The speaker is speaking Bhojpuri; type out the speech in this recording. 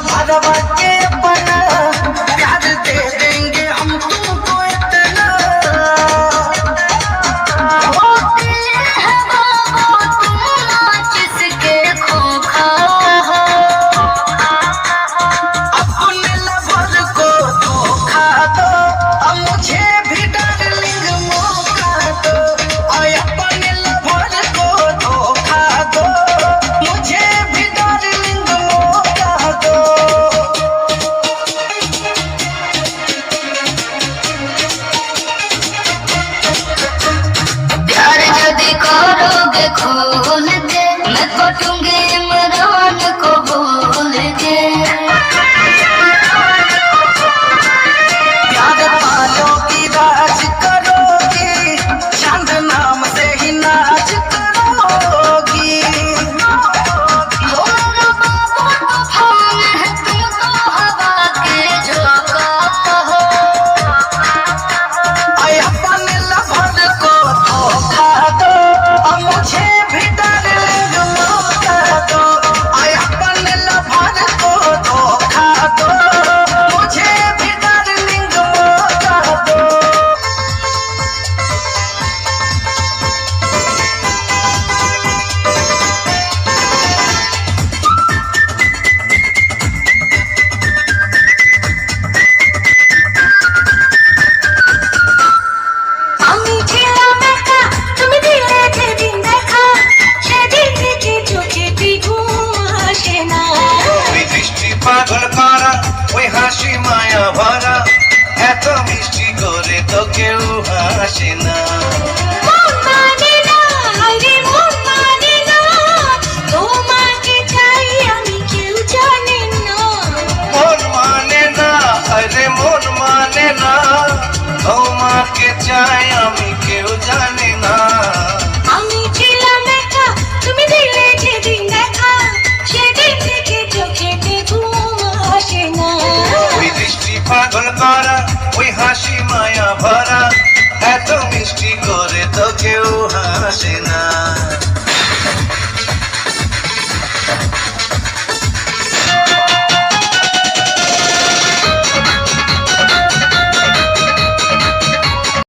भरवा के अपना प्यार दे देंगे हम तुमको इतना। होते हैं बाबा तुम जिसके खोखा हो, अपने लवर को धोखा दो अब मुझे भी डार्लिंग मौका दो। और अपने लवर को धोखा दो मुझे भी डार्लिंग मौका दो। प्यार यदि करोगे खोल के मैं कटूंगी इमरान को भूल के। प्यार पालोगी राज करोगी चांद नाम से ही नाच करोगी। मेरा बाबा तूफान है तुम तो हवा के झोंका हो, अपने लवर को धोखा दो और मुझे भी डार्लिंग मौका दो। अपने लवर को धोखा दो मुझे भी डार्लिंग मौका दो। আমি ছিলাম একা তুমি দিলে যেদিন দেখা, সেদিন থেকে চোখে ঘুম আসে না। ওই বৃষ্টি পাগল করা ওই হাসি মায়া ভরা এত মিষ্টি করে তো কেউ হাসে না। মন মানে না রে মন মানে না, তোমাকে চাই আমি কেউ জানে না। মন মানে না আরে মন মানে না তোমাকে চাই আমি কেউ জানি না। আমি ছিলাম একা তুমি দিলে যেদিন দেখা, সেদিন থেকে চোখেতে ঘুম আসে না। ওই বৃষ্টি পাগল করা ওই হাসি মায়া ভরা এত মিষ্টি করে তো কেউ হাসে না।